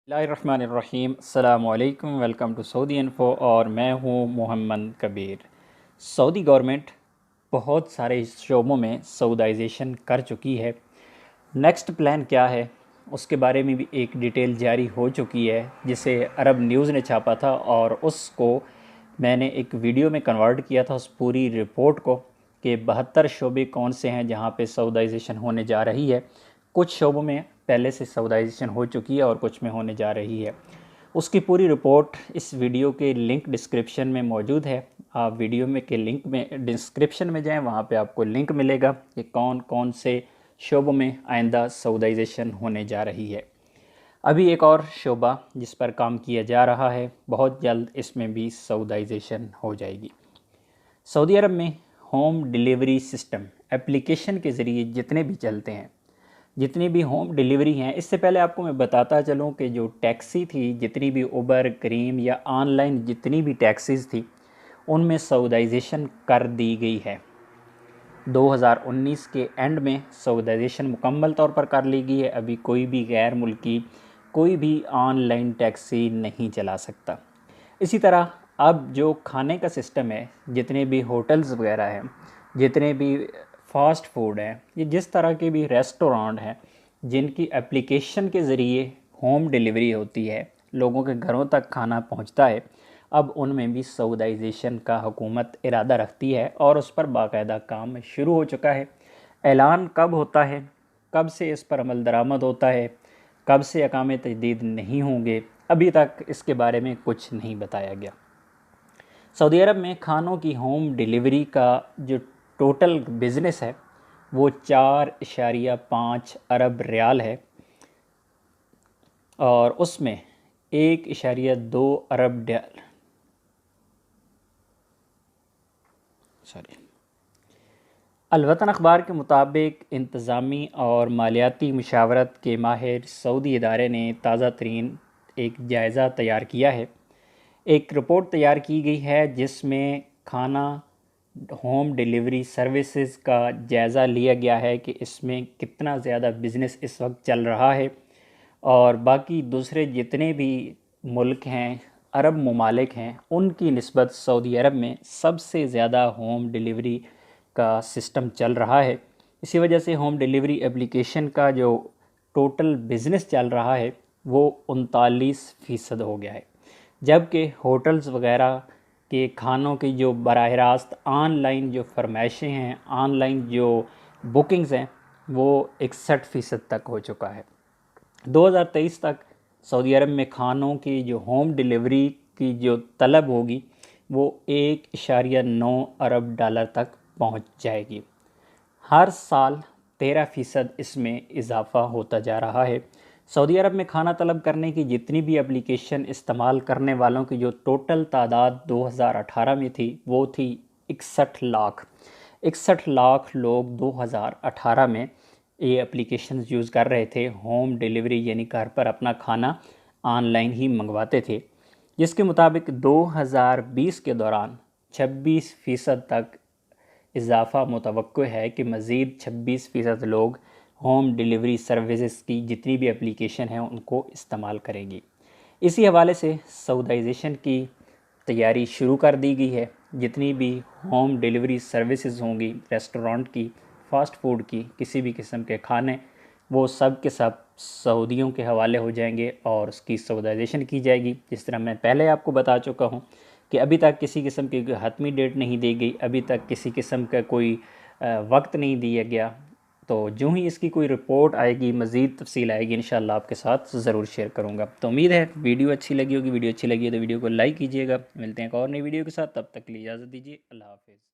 بسم اللہ الرحمن الرحیم، السلام علیکم، ویلکم ٹو سعودی انفو، اور میں ہوں محمد کبیر۔ سعودی گورنمنٹ بہت سارے شعبوں میں سعودائزیشن کر چکی ہے۔ نیکسٹ پلان کیا ہے اس کے بارے میں بھی ایک ڈیٹیل جاری ہو چکی ہے، جسے عرب نیوز نے چھاپا تھا، اور اس کو میں نے ایک ویڈیو میں کنورٹ کیا تھا، اس پوری رپورٹ کو، کہ 72 شعبے کون سے ہیں جہاں پہ سعودائزیشن ہونے جا رہی ہے۔ کچھ شعبوں میں پہلے سے سعودائزیشن ہو چکی ہے اور کچھ میں ہونے جا رہی ہے۔ اس کی پوری رپورٹ اس ویڈیو کے لنک ڈسکرپشن میں موجود ہے۔ آپ ویڈیو میں کے لنک میں ڈسکرپشن میں جائیں، وہاں پہ آپ کو لنک ملے گا کہ کون کون سے شعبوں میں آئندہ سعودائزیشن ہونے جا رہی ہے۔ ابھی ایک اور شعبہ جس پر کام کیا جا رہا ہے، بہت جلد اس میں بھی سعودائزیشن ہو جائے گی۔ سعودی عرب میں ہوم ڈیلیوری سسٹم اپلیکیشن کے ذریعے جتنے بھی چلتے ہیں، جتنی بھی ہوم ڈیلیوری ہیں، اس سے پہلے آپ کو میں بتاتا چلوں کہ جو ٹیکسی تھی، جتنی بھی اوبر، کریم یا آن لائن جتنی بھی ٹیکسیز تھی، ان میں سعودائزیشن کر دی گئی ہے۔ 2019 کے اینڈ میں سعودائزیشن مکمل طور پر کر لی گئی ہے۔ ابھی کوئی بھی غیر ملکی کوئی بھی آن لائن ٹیکسی نہیں چلا سکتا۔ اسی طرح اب جو کھانے کا سسٹم ہے، جتنے بھی ہوٹلز وغیرہ ہیں، جتنے بھی فاسٹ فوڈ ہیں، یہ جس طرح کے بھی ریسٹورانٹ ہیں جن کی اپلیکیشن کے ذریعے ہوم ڈیلیوری ہوتی ہے، لوگوں کے گھروں تک کھانا پہنچتا ہے، اب ان میں بھی سعودائزیشن کا حکومت ارادہ رکھتی ہے، اور اس پر باقاعدہ کام شروع ہو چکا ہے۔ اعلان کب ہوتا ہے، کب سے اس پر عمل درآمد ہوتا ہے، کب سے احکام تجدید نہیں ہوں گے، ابھی تک اس کے بارے میں کچھ نہیں بتایا گیا۔ سعودی عرب میں کھانوں کی ہوم ڈیلیوری کا جو ٹوٹل بزنس ہے وہ 4.5 ارب ریال ہے، اور اس میں 1.2 ارب الوطن اخبار کے مطابق انتظامی اور مالیاتی مشاورت کے ماہر سعودی ادارے نے تازہ ترین ایک جائزہ تیار کیا ہے۔ ایک رپورٹ تیار کی گئی ہے جس میں کھانا ہوم ڈیلیوری سروسز کا جائزہ لیا گیا ہے کہ اس میں کتنا زیادہ بزنس اس وقت چل رہا ہے، اور باقی دوسرے جتنے بھی ملک ہیں، عرب ممالک ہیں، ان کی نسبت سعودی عرب میں سب سے زیادہ ہوم ڈیلیوری کا سسٹم چل رہا ہے۔ اسی وجہ سے ہوم ڈیلیوری اپلیکیشن کا جو ٹوٹل بزنس چل رہا ہے وہ 39% ہو گیا ہے، جبکہ ہوٹلز وغیرہ کے کھانوں کی جو براہ راست آن لائن جو فرمائشیں ہیں، آن لائن جو بکنگز ہیں، وہ 61% تک ہو چکا ہے۔ 2023 تک سعودی عرب میں کھانوں کی جو ہوم ڈیلیوری کی جو طلب ہوگی وہ 1.9 ارب ڈالر تک پہنچ جائے گی۔ ہر سال 13% اس میں اضافہ ہوتا جا رہا ہے۔ سعودی عرب میں کھانا طلب کرنے کی جتنی بھی اپلیکیشن استعمال کرنے والوں کی جو ٹوٹل تعداد 2018 میں تھی وہ تھی 61 لاکھ۔ 61 لاکھ لوگ 2018 میں یہ اپلیکیشنز یوز کر رہے تھے، ہوم ڈیلیوری یعنی گھر پر اپنا کھانا آن لائن ہی منگواتے تھے، جس کے مطابق 2020 کے دوران 26% تک اضافہ متوقع ہے کہ مزید 26% لوگ ہوم ڈیلیوری سروسز کی جتنی بھی اپلیکیشن ہیں ان کو استعمال کریں گی۔ اسی حوالے سے سعودائزیشن کی تیاری شروع کر دی گئی ہے۔ جتنی بھی ہوم ڈیلیوری سروسز ہوں گی، ریسٹورانٹ کی، فاسٹ فوڈ کی، کسی بھی قسم کے کھانے، وہ سب کے سب سعودیوں کے حوالے ہو جائیں گے اور اس کی سعودائزیشن کی جائے گی۔ جس طرح میں پہلے آپ کو بتا چکا ہوں کہ ابھی تک کسی قسم کی حتمی ڈیٹ نہیں دی گئی، ابھی تک کسی قسم کا کوئی وقت نہیں دیا گیا، تو جو ہی اس کی کوئی رپورٹ آئے گی، مزید تفصیل آئے گی، انشاءاللہ آپ کے ساتھ ضرور شیئر کروں گا۔ تو امید ہے ویڈیو اچھی لگی ہوگی۔ ویڈیو اچھی لگی ہے تو ویڈیو کو لائک کیجیے گا۔ ملتے ہیں ایک اور نئی ویڈیو کے ساتھ، تب تک کے لیے اجازت دیجیے۔ اللہ حافظ۔